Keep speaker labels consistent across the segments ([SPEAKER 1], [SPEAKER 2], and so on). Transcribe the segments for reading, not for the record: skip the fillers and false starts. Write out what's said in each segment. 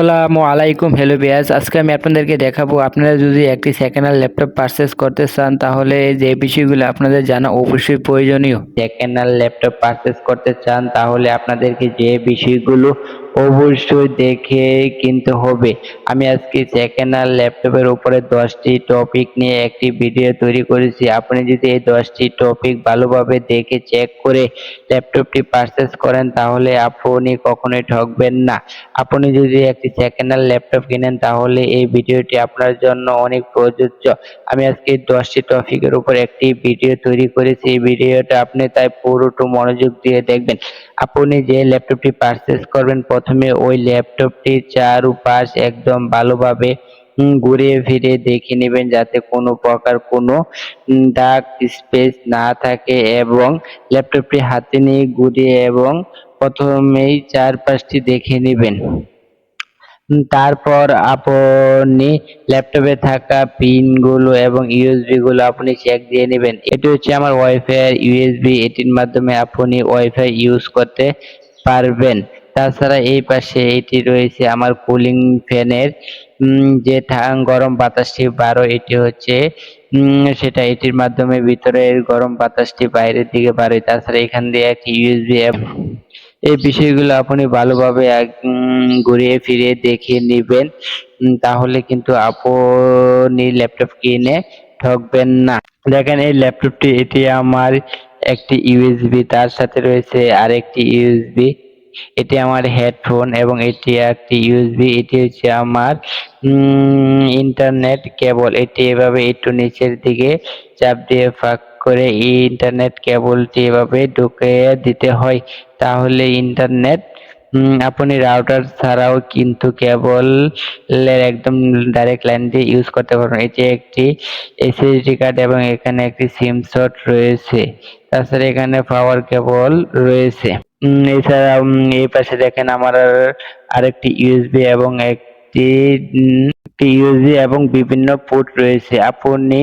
[SPEAKER 1] আসসালামু আলাইকুম, hello viewers. আজকে আমি আপনাদেরকে দেখাবো, আপনারা যদি একটি সেকেন্ড হ্যান্ড ল্যাপটপ পারচেজ করতে চান তাহলে যে বিষয়গুলো আপনাদের জানা অবশ্যই প্রয়োজনীয়। সেকেন্ড হ্যান্ড ল্যাপটপ পারচেজ করতে চান তাহলে আপনাদেরকে যে বিষয়গুলো অবশ্যই দেখে কিনতে হবে। আমি আজকে সেকেন্ড হ্যান্ড ল্যাপটপের উপরে 10টি টপিক নিয়ে একটি ভিডিও তৈরি করেছি। আপনি যদি এই 10টি টপিক ভালোভাবে দেখে চেক করে ল্যাপটপটি পারচেজ করেন তাহলে আপনি কখনোই ঠকবেন না। আপনি যদি একটি সেকেন্ড হ্যান্ড ল্যাপটপ কিনেন তাহলে এই ভিডিওটি আপনার জন্য অনেক প্রযোজ্য। আমি আজকে 10টি টপিকের উপর একটি ভিডিও তৈরি করেছি। এই ভিডিওটা আপনি তাই পুরোটা মনোযোগ দিয়ে দেখবেন। আপনি যে ল্যাপটপটি পারচেজ করবেন প্রথমে ওই ল্যাপটপটির চারপাশ একদম ভালোভাবে ঘুরিয়ে ফিরে দেখে নেবেন যাতে কোনো প্রকার কোনো দাগ স্পেস না থাকে, এবং ল্যাপটপটি হাতে নিয়ে ঘুরিয়ে এবং প্রথমেই চারপাশটি দেখে নেবেন। তারপর আপনি ল্যাপটপে থাকা পিন গুলো এবং ইউএসবি গুলো আপনি চেক দিয়ে নেবেন। এটি হচ্ছে আমার ওয়াইফাই এর ইউএসবি, এটির মাধ্যমে আপনি ওয়াইফাই ইউজ করতে পারবেন। তাছাড়া এই পাশে এটি রয়েছে আমার কুলিং ফ্যানের যে গরম বাতাসটি এটি হচ্ছে সেটা, এটির মাধ্যমে ভিতরের গরম বাতাসটি বাইরের দিকে বাড়ে। তাছাড়া এখান দিয়ে একটি ইউএসবি, এই বিষয়গুলো আপনি ভালোভাবে ঘুরিয়ে ফিরিয়ে দেখে নিবেন, তাহলে কিন্তু আপনি ল্যাপটপ কিনে ঠকবেন না। দেখেন এই ল্যাপটপটি, এটি আমার একটি ইউএসবি, তার সাথে রয়েছে আরেকটি ইউএসবি, এটি আমার হেডফোন এবং এটি একটি ইউএসবি, এটি হচ্ছে আমার ইন্টারনেট কেবল। এটি এভাবে একটু নিচের দিকে চাপ দিয়ে ফাঁক করে ইন্টারনেট কেবলটি এভাবে ঢুকিয়ে দিতে হয়, তাহলে ইন্টারনেট আপনি রাউটার ছাড়াও কিন্তু কেবলের একদম ডাইরেক্ট লাইন দিয়ে ইউজ করতে পারবেন। এটি একটি এসএসডি কার্ড এবং এখানে একটি সিম স্লট রয়েছে। তাছাড়া এখানে পাওয়ার কেবল রয়েছে। এছাড়া এই পাশে দেখেন আমার আরেকটি ইউএসবি এবং একটি ইউএসবি এবং বিভিন্ন পোর্ট রয়েছে। আপনি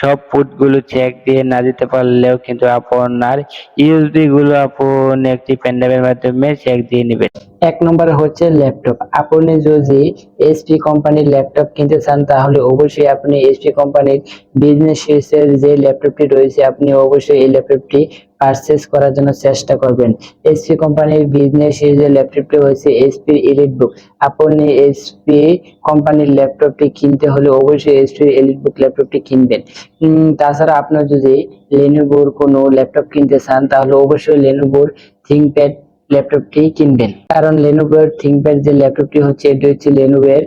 [SPEAKER 1] সব পোর্ট গুলো চেক দিয়ে না দিতে পারলেও কিন্তু আপনার ইউএসবি গুলো আপনি একটি পেনড্রাইভের মাধ্যমে চেক দিয়ে নেবেন। এক নম্বরে হচ্ছে ল্যাপটপ। আপনি যদি এইচপি কোম্পানির ল্যাপটপ কিনতে চান তাহলে অবশ্যই আপনি এইচপি কোম্পানির বিজনেস সিরিজের যে ল্যাপটপটি রয়েছে আপনি অবশ্যই এই ল্যাপটপটি পারচেজ করার জন্য চেষ্টা করবেন। এইচপি কোম্পানির বিজনেস সিরিজের ল্যাপটপটি হচ্ছে এইচপি এলিটবুক। আপনি এইচপি কোম্পানির ল্যাপটপটি কিনতে হলে অবশ্যই এইচপি এলিটবুক ল্যাপটপটি কিনবেন। তাছাড়া আপনার যদি লেনোভোর কোনো ল্যাপটপ কিনতে চান তাহলে অবশ্যই লেনোভোর থিংকপ্যাড ল্যাপটপটি কিনবেন, কারণ লেনোভোর থিংকপ্যাড যে ল্যাপটপটি হচ্ছে এটি হচ্ছে লেনোভোর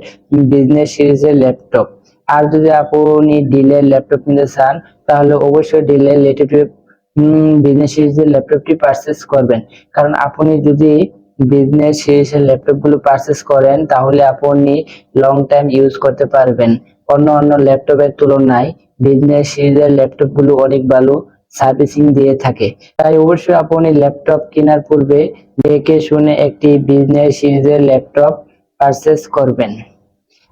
[SPEAKER 1] বিজনেস সিরিজের ল্যাপটপ। আর যদি আপনি ডেলের ল্যাপটপ কিনতে চান তাহলে অবশ্যই ডেলের ল্যাপটপ বিজনেস সিরিজের ল্যাপটপটি পারচেজ করবেন, কারণ আপনি যদি বিজনেস সিরিজের ল্যাপটপ গুলো পারচেজ করেন তাহলে আপনি লং টাইম ইউজ করতে পারবেন। অন্য ল্যাপটপের তুলনায় বিজনেস সিরিজের ল্যাপটপ গুলো অনেক ভালো সার্ভিসিং দিয়ে থাকে। তাই অবশ্যই আপনি ল্যাপটপ কেনার পূর্বে দেখে শুনে একটি বিজনেস সিরিজের ল্যাপটপ পারচেজ করবেন।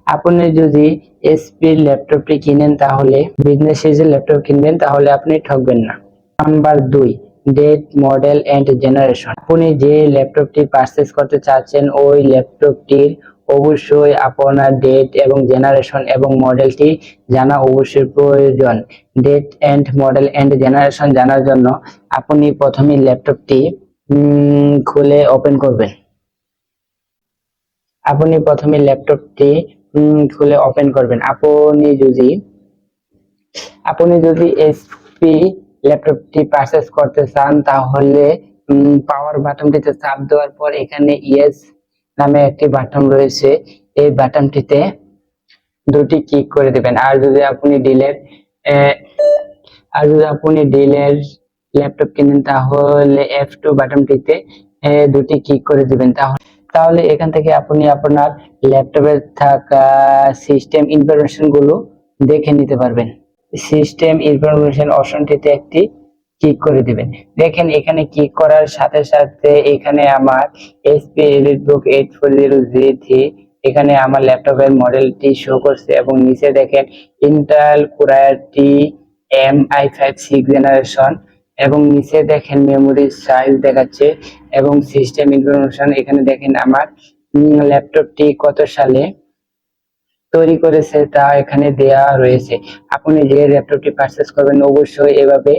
[SPEAKER 1] আপনি যদি এইচপি ল্যাপটপটি কিনেন তাহলে বিজনেস সিরিজের ল্যাপটপ কিনবেন, তাহলে আপনি ঠকবেন না। Number 2, date, model and generation. আপনি যে ল্যাপটপটি পারচেজ করতে চাচ্ছেন ওই ল্যাপটপটির অবশ্যই আপনার ডেট এবং জেনারেশন এবং মডেলটি জানা অবশ্যই প্রয়োজন। Date and model and generation জানার জন্য আপনি প্রথমে ল্যাপটপটি খুলে ওপেন করবেন। আপনি প্রথমে ল্যাপটপটি খুলে ওপেন করবেন। আপনি যদি এইচপি ল্যাপটপটি পারচেজ করতে চান তাহলে পাওয়ার বাটনটিতে চাপ দেওয়ার পর এখানে ইয়েস নামে একটি বাটন রয়েছে, এই বাটনটিতে দুটি ক্লিক করে দিবেন। আর যদি আপনি ডেলের ল্যাপটপ কিনেন তাহলে F2 বাটনটিতে দুটি ক্লিক করে দিবেন। তাহলে এখান থেকে আপনি আপনার ল্যাপটপে থাকা সিস্টেম ইনফরমেশন গুলো দেখে নিতে পারবেন। সিস্টেম ইনফরমেশন অপশনটিতে একটি ক্লিক করে দিবেন। দেখেন এখানে ক্লিক করার সাথে সাথে এখানে আমার এইচপি এলিটবুক 840G3 এখানে আমার ল্যাপটপের মডেলটি শো করছে এবং নিচে দেখেন Intel core i5 6th generation এবং নিচে দেখেন মেমোরি সাইজ দেখাচ্ছে এবং সিস্টেম ইনফরমেশন। এখানে দেখেন আমার ল্যাপটপটি কত সালে তৈরি করেছে তা এখানে দেয়া রয়েছে। আপনি যে ল্যাপটপটি পারচেজ করবেন অবশ্যই এভাবে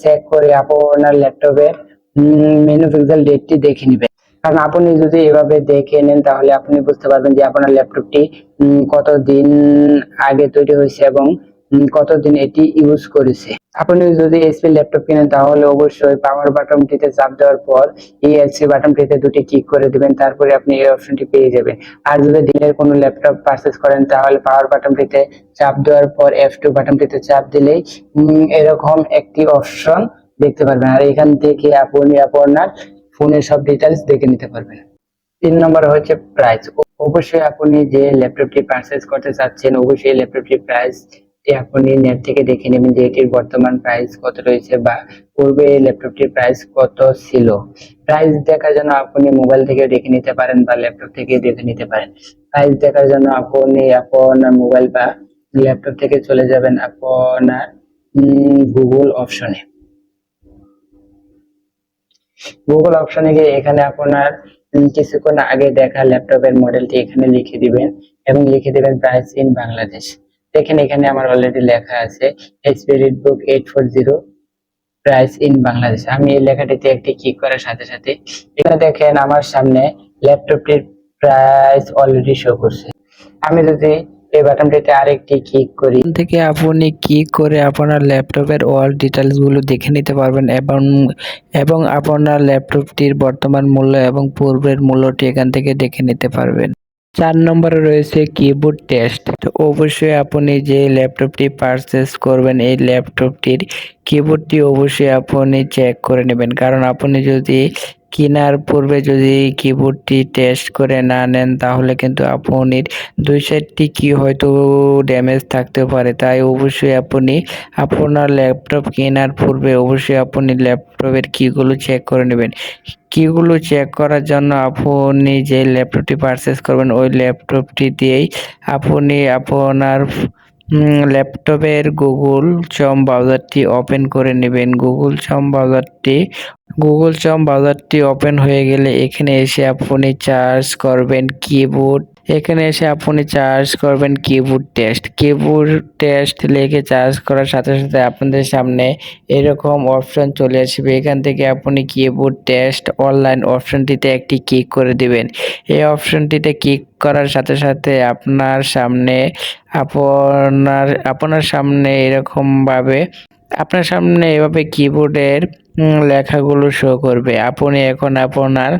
[SPEAKER 1] চেক করে আপনার ল্যাপটপের ম্যানুফ্যাকচার ডেটটি দেখে নেবেন। কারণ আপনি যদি এভাবে দেখে নেন তাহলে আপনি বুঝতে পারবেন যে আপনার ল্যাপটপটি কতদিন আগে তৈরি হয়েছে এবং কতদিন এটি ইউজ করেছে। আপনি যদি এইচপি ল্যাপটপ কিনেন তাহলে অবশ্যই পাওয়ার বাটনটিতে চাপ দেওয়ার পর এই এলসি বাটনটিতে দুটি ক্লিক করে দিবেন, তারপরে আপনি এই অপশনটি পেয়ে যাবেন। আর যদি ডেলের কোনো ল্যাপটপ পারচেজ করেন তাহলে পাওয়ার বাটনটিতে চাপ দেওয়ার পর F2 বাটনটিতে চাপ দিলেই এরকম একটি অপশন দেখতে পারবেন, আর এখান থেকে আপনি আপনার ফোনের সব ডিটেইলস দেখে নিতে পারবেন। 3 নম্বর হচ্ছে প্রাইস। অবশ্যই আপনি যে ল্যাপটপটি পারচেজ করতে চাচ্ছেন অবশ্যই ল্যাপটপটির প্রাইস আপনি নেট থেকে দেখে নেবেন যে এটির বর্তমান প্রাইস কত রয়েছে বা পূর্বে এই ল্যাপটপটির প্রাইস কত ছিল। প্রাইস দেখার জন্য আপনি মোবাইল থেকে দেখে নিতে পারেন বা ল্যাপটপ থেকে দেখে নিতে পারেন। প্রাইস দেখার জন্য আপনি আপনার মোবাইল বা ল্যাপটপ থেকে চলে যাবেন আপনার গুগল অপশনে। গুগল অপশনে গিয়ে এখানে আপনার কিছুক্ষণ আগে দেখা ল্যাপটপের মডেলটি এখানে লিখে দিবেন এবং লিখে দিবেন প্রাইস ইন বাংলাদেশ। দেখেন এখানে আমার অলরেডি লেখা আছে এইচপি রিডবুক 840 প্রাইস ইন বাংলাদেশ। আমি এই লেখাটিতে একটি ক্লিক করার সাথে সাথে এখানে দেখেন আমার সামনে ল্যাপটপটির প্রাইস অলরেডি শো করছে। আমি যদি এই বাটনটিতে আরেকটি ক্লিক করি থেকে আপনি ক্লিক করে আপনার ল্যাপটপের অল ডিটেইলস গুলো দেখে নিতে পারবেন এবং আপনার ল্যাপটপটির বর্তমান মূল্য এবং পূর্বের মূল্যটি এখান থেকে দেখে নিতে পারবেন। 4 নম্বরে রয়েছে কিবোর্ড টেস্ট। তো অবশ্যই আপনি যে ল্যাপটপটি পারচেজ করবেন এই ল্যাপটপটির কিবোর্ডটি অবশ্যই আপনি চেক করে নেবেন, কারণ আপনি যদি কেনার পূর্বে যদি কিবোর্ডটি টেস্ট করে না নেন তাহলে কিন্তু আপনি 2 সাইডটি কি হয়তো ড্যামেজ থাকতে পারে। তাই অবশ্যই আপনি আপনার ল্যাপটপ কেনার পূর্বে অবশ্যই আপনি ল্যাপটপের কিগুলো চেক করে নেবেন। কিগুলো চেক করার জন্য আপনি যে ল্যাপটপটি পারচেজ করবেন ওই ল্যাপটপটি দিয়েই আপনি আপনার ল্যাপটপের গুগল ক্রোম ব্রাউজারটি ওপেন করে নেবেন। গুগল ক্রোম ব্রাউজারটি ওপেন হয়ে গেলে এখানে এসে আপনি সার্চ করবেন কিবোর্ড টেস্ট লিখে সার্চ করার সাথে সাথে আপনাদের সামনে এরকম অপশন চলে আসবে। এখান থেকে আপনি কিবোর্ড টেস্ট অনলাইন অপশনটিতে একটি ক্লিক করে দিবেন। এই অপশনটিতে ক্লিক করার সাথে সাথে আপনার সামনে এভাবে কিবোর্ডের লেখাগুলো শো করবে। আপনি এখন আপনার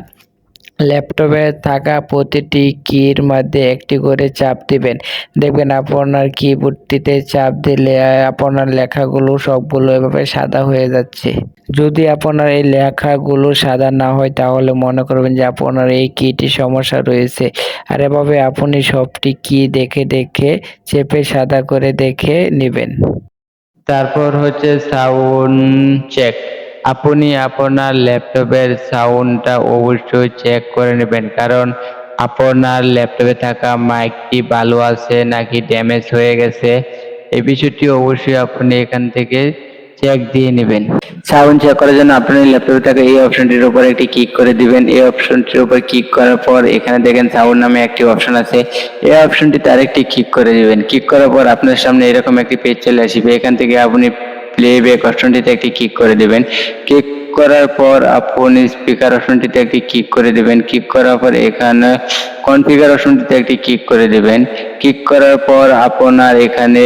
[SPEAKER 1] ল্যাপটপে থাকা প্রতিটি কির মধ্যে একটি করে চাপ দিবেন। দেখবেন আপনার কিবোর্ডটিতে চাপ দিলে আপনার লেখাগুলো সবগুলো এভাবে সাদা হয়ে যাচ্ছে। যদি আপনার এই লেখাগুলো সাদা না হয় তাহলে মনে করবেন যে আপনার এই কিটি সমস্যা রয়েছে। আর এভাবে আপনি সবটি কি দেখে চেপে সাদা করে দেখে নেবেন। তারপর হচ্ছে সাউন্ড চেক। আপনি আপনার ল্যাপটপের সাউন্ডটা অবশ্যই চেক করে নেবেন, কারণ আপনার ল্যাপটপে থাকা মাইকটি ভালো আছে নাকি ড্যামেজ হয়ে গেছে এই বিষয়টি অবশ্যই আপনি এখান থেকে চেক দিয়ে নেবেন। সাউন্ড চেক করার জন্য আপনি ল্যাপটপে থাকা এই অপশনটির উপর একটি ক্লিক করে দিবেন। এই অপশনটির উপর ক্লিক করার পর এখানে দেখেন সাউন্ড নামে একটি অপশন আছে। এই অপশনটিতে আরেকটি ক্লিক করে দিবেন। ক্লিক করার পর আপনার সামনে এরকম একটি পেজ চলে আসবে। এখান থেকে আপনি প্লেব্যাক অপশনটিতে একটি ক্লিক করে দিবেন। ক্লিক করার পর আপনি স্পিকার অপশনটিতে একটি ক্লিক করে দিবেন। ক্লিক করার পর এখানে কনফিগার অপশনটিতে একটি ক্লিক করে দিবেন। ক্লিক করার পর আপনার এখানে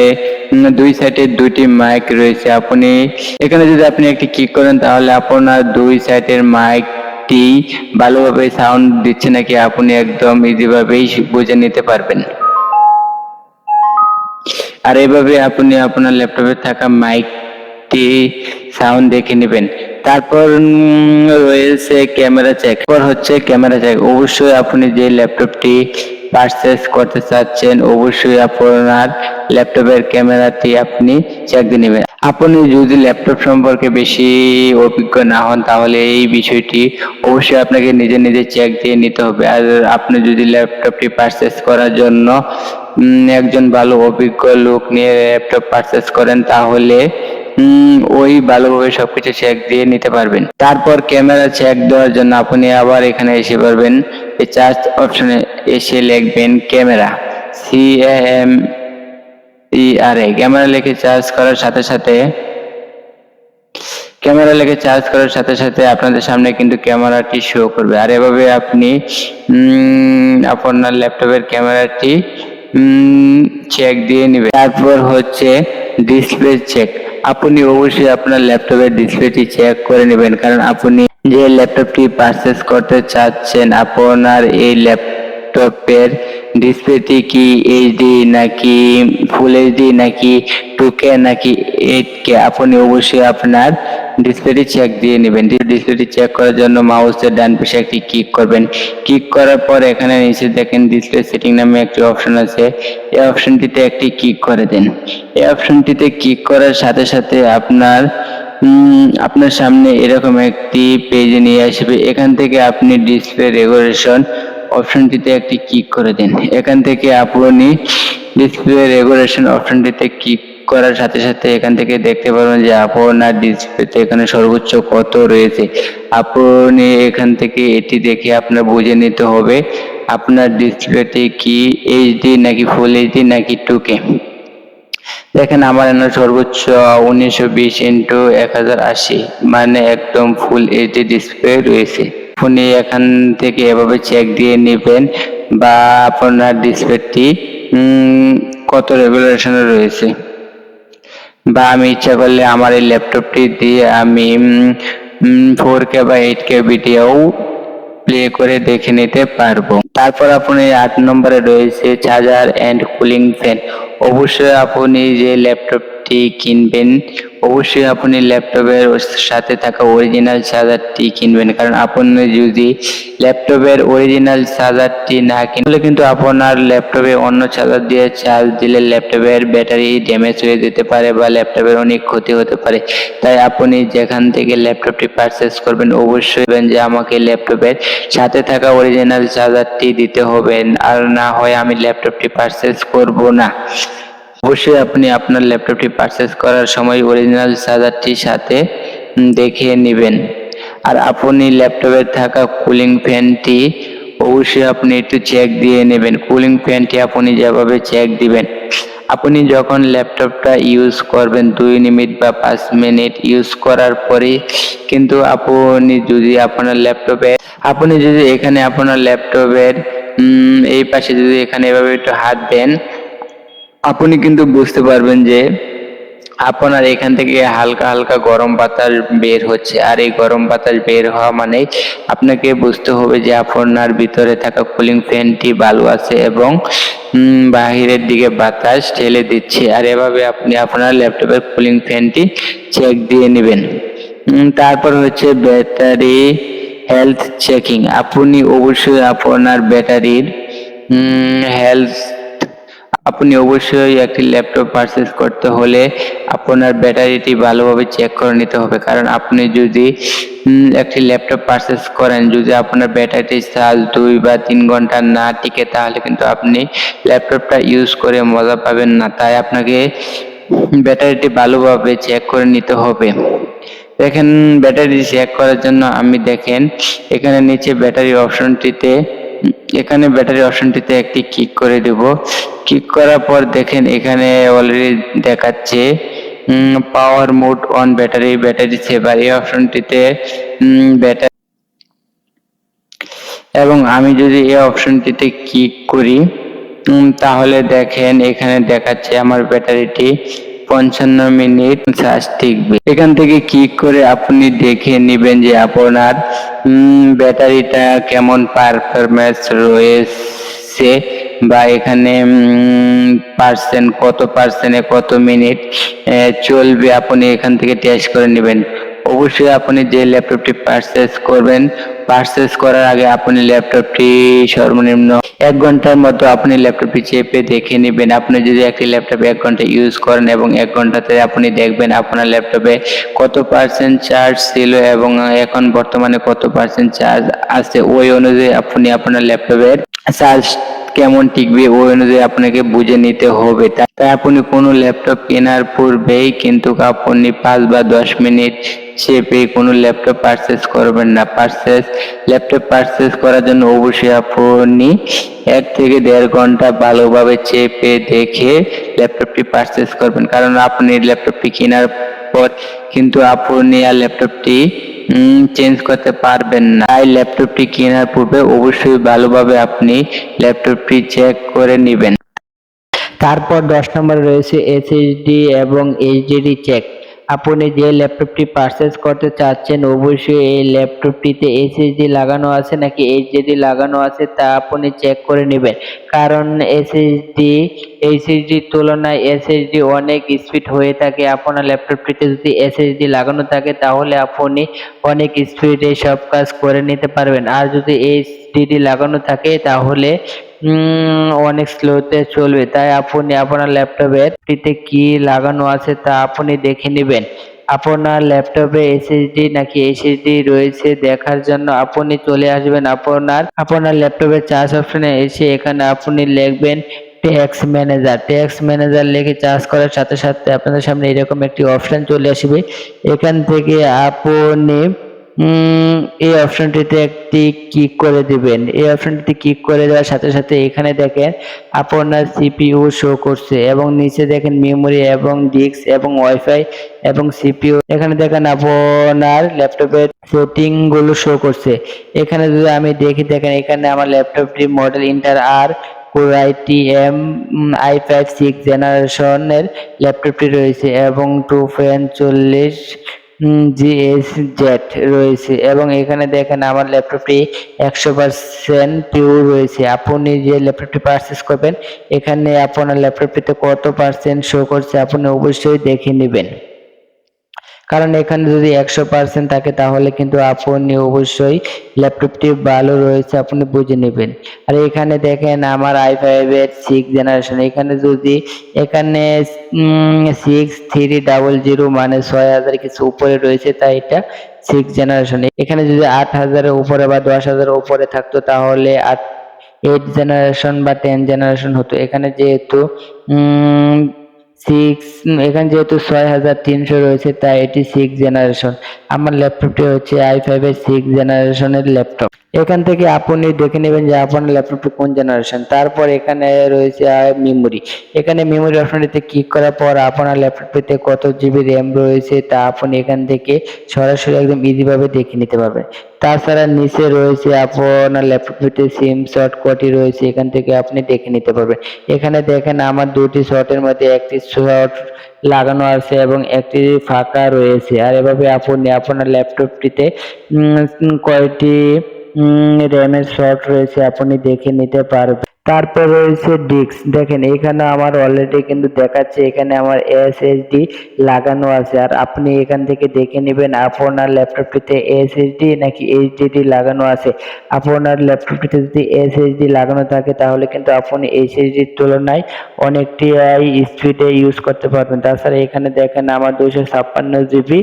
[SPEAKER 1] দুই সাইডে দুইটি মাইক রয়েছে। এখানে যদি আপনি একটি ক্লিক করেন তাহলে আপনার দুই সাইডের মাইকটি ভালোভাবে সাউন্ড দিচ্ছে নাকি আপনি একদম ইজিভাবেই বুঝে নিতে পারবেন। আর এভাবে আপনি আপনার ল্যাপটপে থাকা মাইকটি সাউন্ড দেখে নেবেন। তারপর রয়েছে ক্যামেরা চেক। অবশ্যই আপনি যে ল্যাপটপটি পারচেজ করতে চাচ্ছেন অবশ্যই আপনার ল্যাপটপের ক্যামেরাটি আপনি চেক দিয়ে নেবেন। আপনি যদি ল্যাপটপ সম্পর্কে বেশি অভিজ্ঞ না হন তাহলে এই বিষয়টি অবশ্যই আপনাকে নিজে চেক দিয়ে নিতে হবে। আর আপনি যদি ল্যাপটপটি পারচেজ করার জন্য একজন ভালো অভিজ্ঞ লোক নিয়ে ল্যাপটপ পারচেজ করেন তাহলে ওই ভালোভাবে সবকিছু চেক দিয়ে নিতে পারবেন। তারপর ক্যামেরা চেক দেওয়ার জন্য আপনি আবার এখানে এসে পারবেন, এই চার্জ অপশনে এসে লিখবেন ক্যামেরা, CAMERA। ক্যামেরা লিখে চার্জ করার সাথে সাথে আপনাদের সামনে কিন্তু ক্যামেরাটি শো করবে, আর এভাবে আপনি আপনার ল্যাপটপের ক্যামেরাটি চেক দিয়ে নেবেন। তারপর হচ্ছে ডিসপ্লে চেক। আপনি অবশ্যই আপনার ল্যাপটপের ডিসপ্লেটি চেক করে নেবেন, কারণ আপনি যে ল্যাপটপটি পারচেজ করতে চাচ্ছেন আপনার এই ল্যাপটপের ডিসপ্লেটি কি এইচডি নাকি ফুল এইচডি নাকি 2K নাকি 8K, আপনি অবশ্যই আপনার ডিসপ্লেটি চেক দিয়ে নেবেন। ডিসপ্লেটি চেক করার জন্য মাউসের ডান পাশে একটি ক্লিক করবেন। ক্লিক করার পর এখানে নিচে দেখেন ডিসপ্লে সেটিং নামে একটি অপশন আছে, এই অপশনটিতে একটি ক্লিক করে দেন। এই অপশনটিতে ক্লিক করার সাথে সাথে আপনার সামনে এরকম একটি পেজ নিয়ে আসবে। এখান থেকে আপনি ডিসপ্লে রেগুলেশন অপশনটিতে একটি ক্লিক করে দেন। এখান থেকে আপনি ডিসপ্লে রেগুলেশন অপশনটিতে ক্লিক করার সাথে সাথে এখান থেকে দেখতে পারবেন যে আপনার ডিসপ্লেতে এখানে সর্বোচ্চ কত রয়েছে। আপনি এখান থেকে এটি দেখে আপনার বুঝে নিতে হবে আপনার ডিসপ্লেতে কি এইচডি নাকি ফুল এইচডি নাকি 2K। দেখেন আমার এখানে সর্বোচ্চ 1920x1080 মানে একদম ফুল এইচডি ডিসপ্লে রয়েছে। আপনি এখান থেকে এভাবে চেক দিয়ে নেবেন বা আপনার ডিসপ্লেটি কত রেগুলেশনে রয়েছে, বা আমি ইচ্ছা করলে আমার এই ল্যাপটপটি দিয়ে আমি 4K বা 8K ভিডিও প্লে করে দেখে নিতে পারবো। তারপর আপনি 8 নম্বরে রয়েছে চার্জার এন্ড কুলিং ফ্যান। অবশ্যই আপনি যে ল্যাপটপটি কিনবেন অবশ্যই আপনি ল্যাপটপের সাথে থাকা অরিজিনাল চার্জারটি কিনবেন, কারণ আপনি যদি ল্যাপটপের অরিজিনাল চার্জারটি না কিনলে কিন্তু আপনার ল্যাপটপে অন্য চার্জার দিয়ে চার্জ দিলে ল্যাপটপের ব্যাটারি ড্যামেজ হয়ে যেতে পারে বা ল্যাপটপের অনেক ক্ষতি হতে পারে। তাই আপনি যেখান থেকে ল্যাপটপটি পারচেজ করবেন অবশ্যই যে আমাকে ল্যাপটপের সাথে থাকা অরিজিনাল চার্জারটি দিতে হবে, আর না হয় আমি ল্যাপটপটি পারচেজ করব না। অবশ্যই আপনি আপনার ল্যাপটপটি পারচেজ করার সময় অরিজিনাল চার্জারটি সাথে দেখে নেবেন। আর আপনি ল্যাপটপে থাকা কুলিং ফ্যানটি অবশ্যই আপনি একটু চেক দিয়ে নেবেন। কুলিং ফ্যানটি আপনি যেভাবে চেক দিবেন, আপনি যখন ল্যাপটপটা ইউজ করবেন 2 মিনিট বা 5 মিনিট ইউজ করার পরে কিন্তু আপনি যদি এখানে আপনার ল্যাপটপের এই পাশে যদি এখানে এভাবে একটু হাত দেন, আপনি কিন্তু বুঝতে পারবেন যে আপনার এখান থেকে হালকা হালকা গরম বাতাস বের হচ্ছে, আর এই গরম বাতাস বের হওয়া মানে আপনাকে বুঝতে হবে যে আপনার ভিতরে থাকা কুলিং ফ্যানটি ভালো আছে এবং বাহিরের দিকে বাতাস ঠেলে দিচ্ছে। আর এভাবে আপনি আপনার ল্যাপটপের কুলিং ফ্যানটি চেক দিয়ে নেবেন। তারপর হচ্ছে ব্যাটারি হেলথ চেকিং। আপনি অবশ্যই আপনার ব্যাটারির হেলথ আপনি অবশ্যই একটি ল্যাপটপ পারচেজ করতে হলে আপনার ব্যাটারিটি ভালোভাবে চেক করে নিতে হবে, কারণ আপনি যদি একটি ল্যাপটপ পারচেজ করেন যদি আপনার ব্যাটারিটি চার্জ 2 বা 3 ঘন্টা না টিকে তাহলে কিন্তু আপনি ল্যাপটপটা ইউজ করে মজা পাবেন না। তাই আপনাকে ব্যাটারিটি ভালোভাবে চেক করে নিতে হবে। দেখেন ব্যাটারি চেক করার জন্য আমি দেখেন এখানে নিচে ব্যাটারি অপশনটিতে একটি ক্লিক করে দেব। ক্লিক করার পর দেখেন এখানে অলরেডি দেখাচ্ছে power mode on battery saver. এই অপশনটিতে ব্যাটারি, এবং আমি যদি এই অপশনটিতে ক্লিক করি তাহলে দেখেন এখানে দেখাচ্ছে আমার ব্যাটারিটি 55 মিনিট চার্জ টিকবে। এখান থেকে ক্লিক করে আপনি দেখে নেবেন যে আপনার ব্যাটারিটা কেমন পারফরম্যান্স রয়েছে বা এখানে কত পার্সেন্টে কত মিনিট চলবে আপনি এখান থেকে টেস্ট করে নেবেন। অবশ্যই আপনি যে ল্যাপটপটি পারচেজ করার আগে আপনি ল্যাপটপটি সর্বনিম্ন 1 ঘন্টার মতো আপনি ল্যাপটপটি চেপে দেখে নেবেন। আপনি যদি একটি ল্যাপটপ 1 ঘন্টা ইউজ করেন এবং 1 ঘন্টাতে আপনি দেখবেন আপনার ল্যাপটপে কত পার্সেন্ট চার্জ ছিল এবং এখন বর্তমানে কত পার্সেন্ট চার্জ আছে, ওই অনুযায়ী আপনি আপনার ল্যাপটপের চার্জ কেমন টিকবে ওই অনুযায়ী আপনাকে বুঝে নিতে হবে। তাই আপনি কোনো ল্যাপটপ কেনার পূর্বেই কিন্তু আপনি 5 বা 10 মিনিট চেপে কোনো ল্যাপটপ পারচেস করবেন না। ল্যাপটপ পারচেস করার জন্য অবশ্যই আপনি 1 থেকে 1.5 ঘন্টা ভালোভাবে চেপে দেখে ল্যাপটপটি পারচেস করবেন, কারণ আপনি ল্যাপটপটি কেনার পর কিন্তু আপনি আর ল্যাপটপটি চেঞ্জ করতে পারবেন না। তাই ল্যাপটপটি কেনার পূর্বে অবশ্যই ভালোভাবে আপনি ল্যাপটপটি চেক করে নিবেন। তারপর 10 নম্বরে রয়েছে এসএসডি এবং এইচডিডি চেক। আপনি যে ল্যাপটপটি পারচেস করতে চাচ্ছেন অবশ্যই এই ল্যাপটপটিতে এসএসডি লাগানো আছে নাকি এইচডিডি লাগানো আছে তা আপনি চেক করে নেবেন, কারণ এইচডিডির তুলনায় এসএসডি অনেক স্পিড হয়ে থাকে। আপনার ল্যাপটপটিতে যদি এসএসডি লাগানো থাকে তাহলে আপনি অনেক স্পিডে সব কাজ করে নিতে পারবেন, আর যদি এইচডিডি লাগানো থাকে তাহলে অনেক স্লোতে চলবে। তাই আপনি আপনার ল্যাপটপের টিতে কি লাগানো আছে তা আপনি দেখে নেবেন। আপনার ল্যাপটপে এসএসডি নাকি এইচডি রয়েছে দেখার জন্য আপনি চলে আসবেন আপনার ল্যাপটপের চার্জ অপশনে এসে এখানে আপনি লিখবেন ট্যাক্স ম্যানেজার লিখে চার্জ করার সাথে সাথে আপনাদের সামনে এরকম একটি অপশন চলে আসবে। এখান থেকে আপনি এই অপশনটিতে একটি ক্লিক করে দিবেন। এই অপশনটিতে ক্লিক করে দেওয়ার সাথে সাথে এখানে দেখেন আপনার সিপিইউ শো করছে এবং নিচে দেখেন মেমোরি এবং ডিস্ক এবং ওয়াইফাই এবং সিপিইউ। এখানে দেখেন আপনার ল্যাপটপের সেটিং গুলো শো করছে। এখানে যদি আমি দেখি, দেখেন এখানে আমার ল্যাপটপটি মডেল ইন্টার আর কোর i5 6 জেনারেশনের ল্যাপটপটি রয়েছে এবং 240 GHz রয়েছে এবং এখানে দেখেন আমার ল্যাপটপটি 100% পিওর রয়েছে। আপনি যে ল্যাপটপটি পারচেস করবেন এখানে আপনার ল্যাপটপটিতে কত পার্সেন্ট শো করছে আপনি অবশ্যই দেখে নেবেন, কারণ এখানে যদি 100% থাকে তাহলে কিন্তু আপনি অবশ্যই ল্যাপটপটি ভালো রয়েছে আপনি বুঝে নেবেন। আর এখানে দেখেন আমার i5 এর 6 জেনারেশন, এখানে 6300 মানে 6000 কিছু উপরে রয়েছে, তাই এটা 6 জেনারেশন। এখানে যদি 8000 এর উপরে বা 10000 এর উপরে থাকতো তাহলে 8 জেনারেশন বা 10 জেনারেশন হতো। এখানে যেহেতু 6300 রয়েছে তাই এটি 6 জেনারেশন। আমার ল্যাপটপটি হচ্ছে i5 এর 6 জেনারেশনের ল্যাপটপ। এখান থেকে আপনি দেখে নেবেন যে আপনার ল্যাপটপটি কোন জেনারেশন। তারপর এখানে রয়েছে মেমোরি। এখানে মেমোরি অপশনটিতে ক্লিক করার পর আপনার ল্যাপটপটিতে কত জিবি র্যাম রয়েছে তা আপনি এখান থেকে সরাসরি একদম ইজি ভাবে দেখে নিতে পারবেন। তাছাড়া নিচে রয়েছে আপনার ল্যাপটপটিতে সিম স্লট কটি রয়েছে, এখান থেকে আপনি দেখে নিতে পারবেন। এখানে দেখেন আমার দুটি স্লটের মধ্যে একটি স্লট লাগানো আছে এবং একটি ফাঁকা রয়েছে। আর এভাবে আপনি আপনার ল্যাপটপটিতে কয়টি র্যামের স্লট রয়েছে আপনি দেখে নিতে পারবেন। তারপর রয়েছে ডিস্ক। দেখেন এখানে আমার অলরেডি কিন্তু দেখাচ্ছে এখানে আমার এসএসডি লাগানো আছে, আর আপনি এখান থেকে দেখে নেবেন আপনার ল্যাপটপটিতে এসএসডি নাকি এইচডিডি লাগানো আছে। আপনার ল্যাপটপটিতে যদি এসএসডি লাগানো থাকে তাহলে কিন্তু আপনি এইচডিডির তুলনায় অনেকটাই স্পিডে ইউজ করতে পারবেন। তাছাড়া এখানে দেখেন আমার 256 জিবি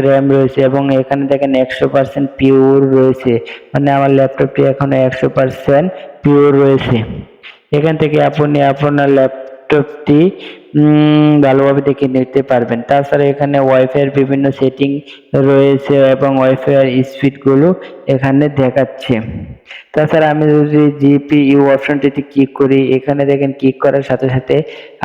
[SPEAKER 1] র্যাম রয়েছে এবং এখানে দেখেন 100% পিওর রয়েছে, মানে আমার ল্যাপটপটি এখন 100% পিওর রয়েছে। এখান থেকে আপনি আপনার ল্যাপটপটি ভালোভাবে দেখে নিতে পারবেন। তাছাড়া এখানে ওয়াইফাই এর বিভিন্ন সেটিং রয়েছে এবং ওয়াইফাই এর স্পিড গুলো এখানে দেখাচ্ছে। তাছাড়া আমি যদি জিপিইউ অপশনটিতে ক্লিক করি, এখানে দেখেন ক্লিক করার সাথে সাথে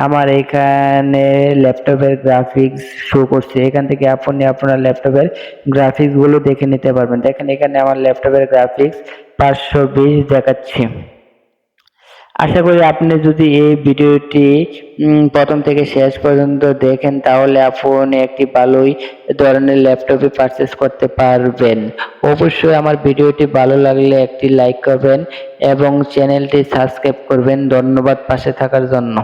[SPEAKER 1] আমার এখানে ল্যাপটপের গ্রাফিক্স শো করছে। এখান থেকে আপনি আপনার ল্যাপটপের গ্রাফিক্স গুলো দেখে নিতে পারবেন। দেখেন এখানে আমার ল্যাপটপের গ্রাফিক্স 520 দেখাচ্ছে। আশা করি আপনি যদি এই ভিডিওটি প্রথম থেকে শেষ পর্যন্ত দেখেন তাহলে আপনি একটি ভালোই ধরনের ল্যাপটপই পারচেস করতে পারবেন। অবশ্যই আমার ভিডিওটি ভালো লাগলে একটি লাইক করবেন এবং চ্যানেলটি সাবস্ক্রাইব করবেন। ধন্যবাদ পাশে থাকার জন্য।